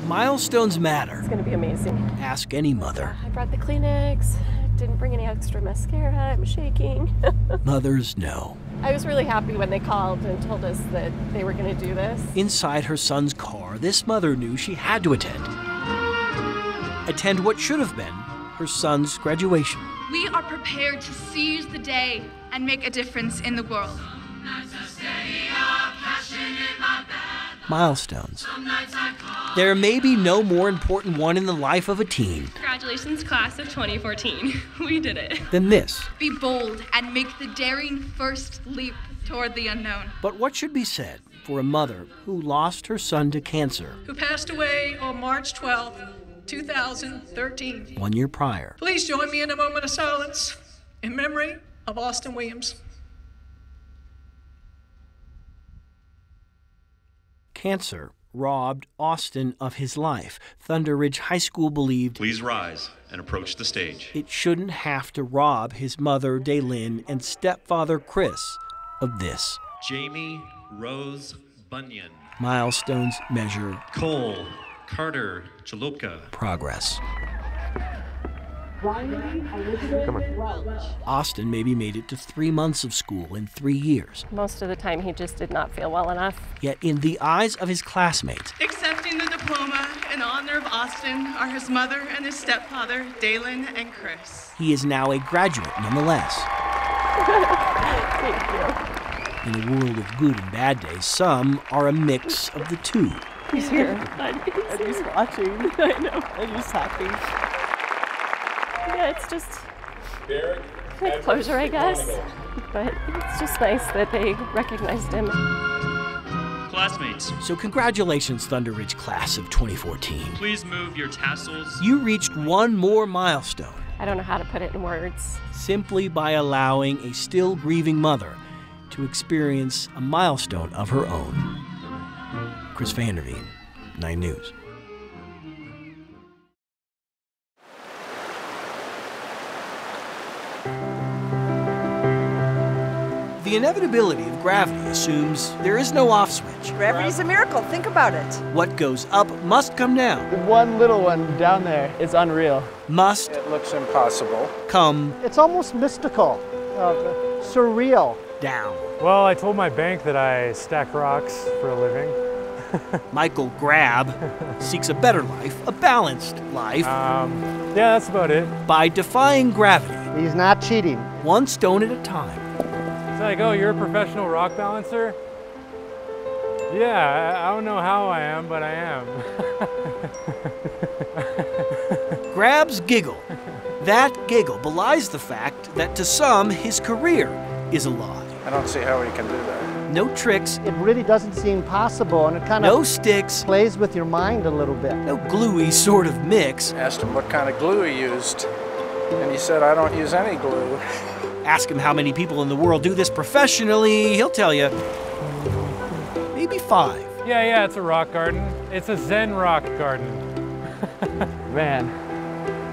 Milestones matter. It's gonna be amazing. Ask any mother. I brought the Kleenex. Didn't bring any extra mascara. I'm shaking. Mothers know. I was really happy when they called and told us that they were gonna do this. Inside her son's car, this mother knew she had to attend. Attend what should have been her son's graduation. We are prepared to seize the day and make a difference in the world. Milestones. There may be no more important one in the life of a teen. Congratulations, class of 2014. We did it. Than this. Be bold and make the daring first leap toward the unknown. But what should be said for a mother who lost her son to cancer? Who passed away on March 12, 2013. 1 year prior. Please join me in a moment of silence in memory of Austin Williams. Cancer robbed Austin of his life. Thunder Ridge High School believed Please rise and approach the stage. it shouldn't have to rob his mother, Daylin, and stepfather, Chris, of this. Jamie Rose Bunyan. Milestones measure Cole Carter Chalupka. progress. Austin maybe made it to 3 months of school in 3 years. Most of the time, he just did not feel well enough. Yet in the eyes of his classmates, Accepting the diploma in honor of Austin are his mother and his stepfather, Daylin and Chris. he is now a graduate nonetheless. Thank you. In a world of good and bad days, some are a mix of the two. He's here. And he's watching. I know. And he's happy. Yeah, it's just kind of closure, I guess. But it's just nice that they recognized him. Classmates, So congratulations, Thunder Ridge class of 2014. please move your tassels. You reached one more milestone I don't know how to put it in words. simply by allowing a still grieving mother to experience a milestone of her own. Chris Vanderveen, 9 News. The inevitability of gravity assumes there is no off switch. Gravity's a miracle. Think about it. What goes up must come down. The one little one down there is unreal. Must It looks impossible. come It's almost mystical, surreal. down. Well, I told my bank that I stack rocks for a living. Michael Grab seeks a better life, a balanced life, Yeah, that's about it. by defying gravity, He's not cheating. one stone at a time. It's like, oh, you're a professional rock balancer? Yeah, I don't know how I am, but I am. Grab's giggle. That giggle belies the fact that to some, his career is a lie. I don't see how he can do that. No tricks, It really doesn't seem possible, and it kind no of sticks, plays with your mind a little bit. no gluey sort of mix. Asked him what kind of glue he used, and he said, I don't use any glue. Ask him how many people in the world do this professionally, he'll tell you. Maybe 5. Yeah, it's a rock garden. It's a Zen rock garden. Man,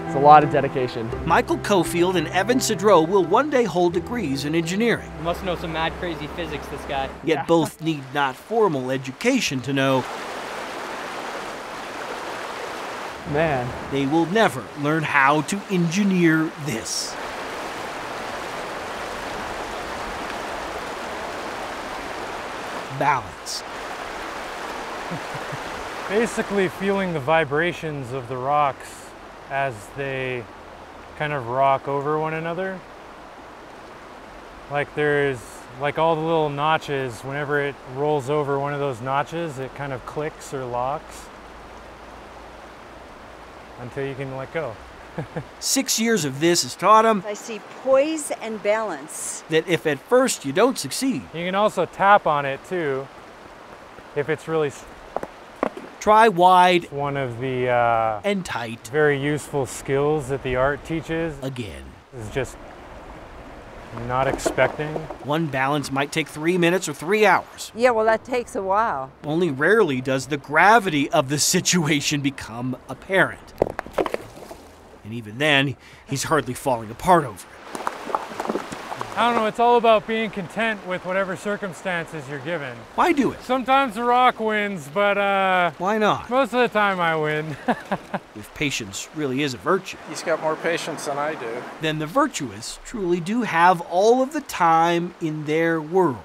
it's a lot of dedication. Michael Cofield and Evan Cedreau will one day hold degrees in engineering. You must know some mad crazy physics, this guy. Yet both need not formal education to know Man, they will never learn how to engineer this. Balance. Basically feeling the vibrations of the rocks as they kind of rock over one another. Like there's, like all the little notches, whenever it rolls over one of those notches, it kind of clicks or locks until you can let go. 6 years of this has taught him I see poise and balance. that if at first you don't succeed, You can also tap on it too, if it's really try wide one of the and tight very useful skills that the art teaches. again. Is just not expecting. One balance might take 3 minutes or 3 hours. Yeah, well, that takes a while. Only rarely does the gravity of the situation become apparent. And even then, he's hardly falling apart over it. I don't know, it's all about being content with whatever circumstances you're given. Why do it? Sometimes the rock wins, but why not? Most of the time I win. If patience really is a virtue. He's got more patience than I do. Then the virtuous truly do have all of the time in their world.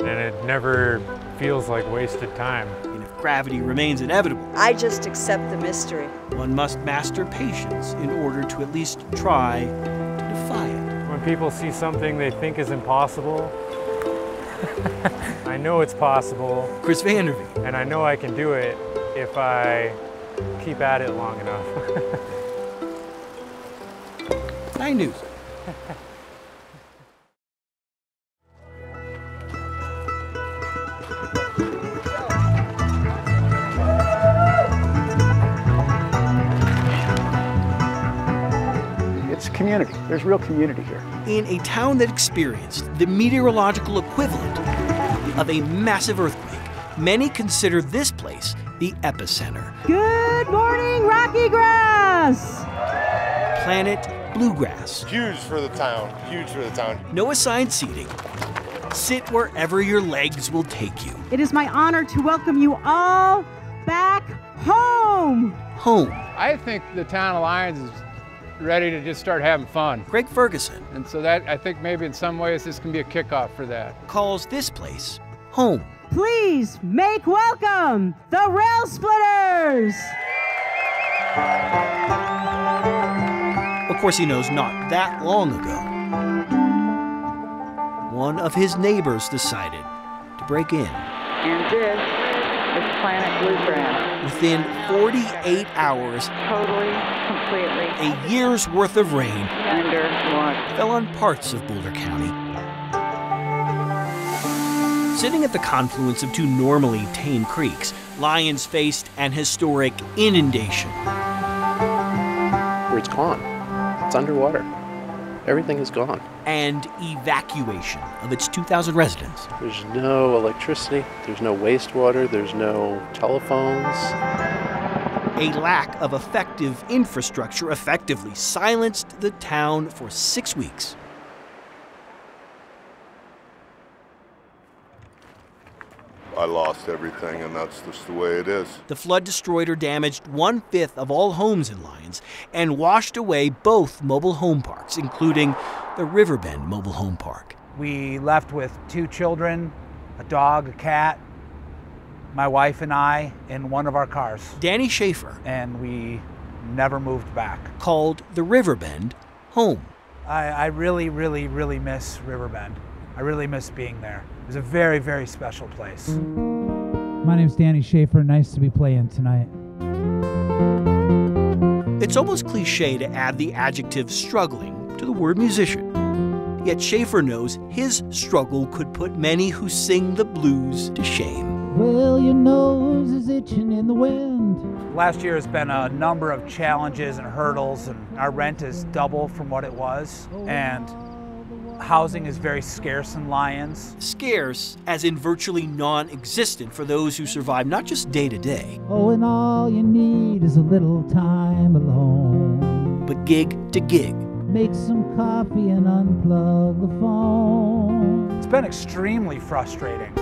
And it never feels like wasted time. And if gravity remains inevitable, I just accept the mystery. One must master patience in order to at least try to defy it. When people see something they think is impossible, I know it's possible. Chris Vanderveen. And I know I can do it if I keep at it long enough. 9 News. It's community. There's real community here. In a town that experienced the meteorological equivalent of a massive earthquake, many consider this place the epicenter. Good morning, Rocky Grass! Planet Bluegrass. Huge for the town, huge for the town. No assigned seating. Sit wherever your legs will take you. It is my honor to welcome you all back home. Home. I think the town of Lyons is ready to just start having fun. Greg Ferguson. And so that, I think maybe in some ways this can be a kickoff for that. Calls this place home. Please make welcome the Rail Splitters! Of course, he knows not that long ago, one of his neighbors decided to break in. And this is Planet Bluegrass. Within 48 hours, totally, completely, a year's worth of rain underwater fell on parts of Boulder County. Sitting at the confluence of two normally tame creeks, Lyons faced an historic inundation. It's gone. It's underwater. Everything is gone. And evacuation of its 2,000 residents. There's no electricity, there's no wastewater, there's no telephones. A lack of effective infrastructure effectively silenced the town for 6 weeks. I lost everything, and that's just the way it is. The flood destroyed or damaged 1/5 of all homes in Lyons and washed away both mobile home parks, including the Riverbend Mobile Home Park. We left with 2 children, a dog, a cat, my wife and I in one of our cars. Danny Schaefer. And we never moved back. Called the Riverbend home. I really, really, really miss Riverbend. I really miss being there. It was a very, very special place. My name's Danny Schaefer. Nice to be playing tonight. It's almost cliche to add the adjective struggling to the word musician. Yet Schaefer knows his struggle could put many who sing the blues to shame. Well, your nose is itching in the wind. Last year has been a number of challenges and hurdles, and our rent is double from what it was. And housing is very scarce in Lyons. Scarce, as in virtually non-existent for those who survive not just day to day. Oh, and all you need is a little time alone. But gig to gig. Make some coffee and unplug the phone. It's been extremely frustrating.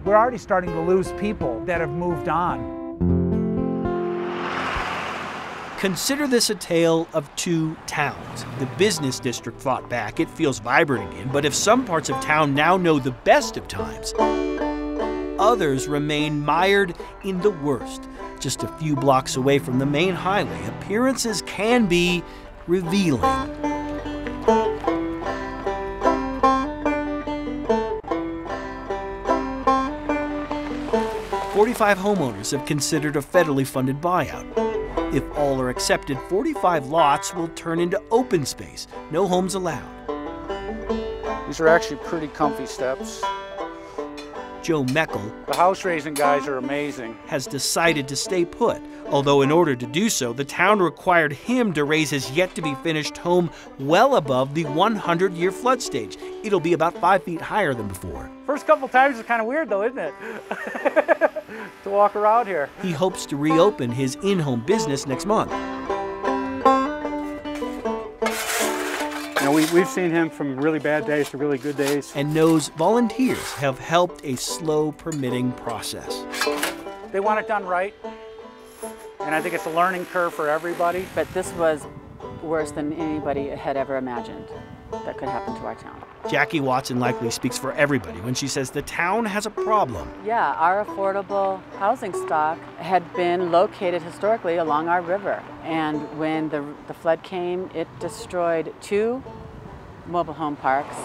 We're already starting to lose people that have moved on. Consider this a tale of 2 towns. The business district fought back, it feels vibrant again, but if some parts of town now know the best of times, others remain mired in the worst. Just a few blocks away from the main highway, appearances can be revealing. "45 homeowners have considered a federally funded buyout. If all are accepted, 45 lots will turn into open space. No homes allowed." These are actually pretty comfy steps. Joe Meckel, the house raising guys are amazing, has decided to stay put. Although in order to do so, the town required him to raise his yet-to-be-finished home well above the 100-year flood stage. It'll be about 5 feet higher than before. First couple times is kind of weird though, isn't it? To walk around here. He hopes to reopen his in-home business next month. You know, we've seen him from really bad days to really good days. And knows volunteers have helped a slow permitting process. They want it done right, and I think it's a learning curve for everybody. But this was worse than anybody had ever imagined that could happen to our town. Jackie Watson likely speaks for everybody when she says the town has a problem. Yeah, our affordable housing stock had been located historically along our river. And when the flood came, it destroyed 2 mobile home parks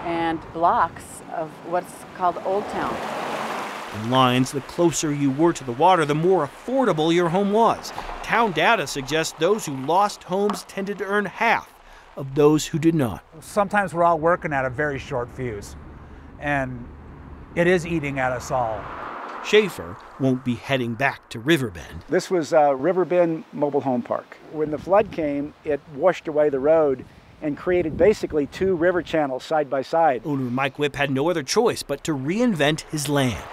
and blocks of what's called Old Town. In Lyons, the closer you were to the water, the more affordable your home was. Town data suggests those who lost homes tended to earn half of those who did not. Sometimes we're all working at a very short fuse, and it is eating at us all. Schaefer won't be heading back to Riverbend. This was Riverbend Mobile Home Park. When the flood came, it washed away the road and created basically 2 river channels side by side. Owner Mike Whipp had no other choice but to reinvent his land.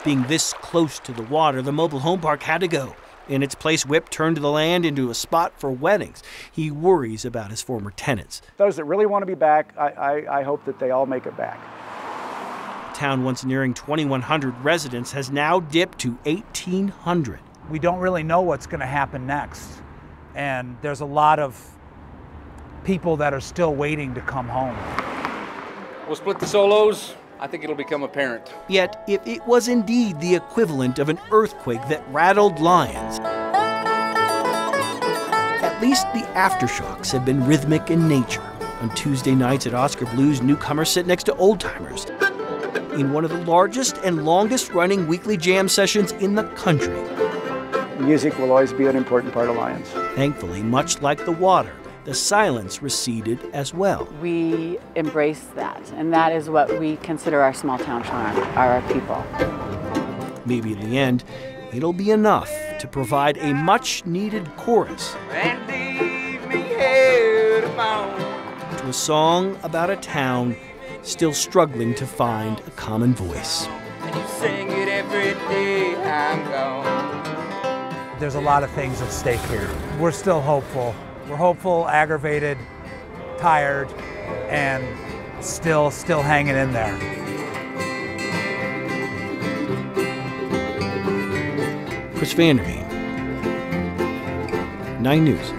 Being this close to the water, the mobile home park had to go. In its place, Whipp turned the land into a spot for weddings. He worries about his former tenants. Those that really want to be back, I hope that they all make it back. A town once nearing 2,100 residents has now dipped to 1,800. We don't really know what's going to happen next. And there's a lot of people that are still waiting to come home. We'll split the solos. I think it'll become apparent. Yet, if it was indeed the equivalent of an earthquake that rattled Lyons, at least the aftershocks have been rhythmic in nature. On Tuesday nights at Oscar Blues, newcomers sit next to old-timers in one of the largest and longest-running weekly jam sessions in the country. Music will always be an important part of Lyons. Thankfully, much like the water, the silence receded as well. We embrace that, and that is what we consider our small town charm, our people. Maybe in the end, it'll be enough to provide a much-needed chorus to a song about a town still struggling to find a common voice. And you sing it every day I'm gone. There's a lot of things at stake here. We're still hopeful. We're hopeful, aggravated, tired, and still hanging in there. Chris Vanderveen, 9 News.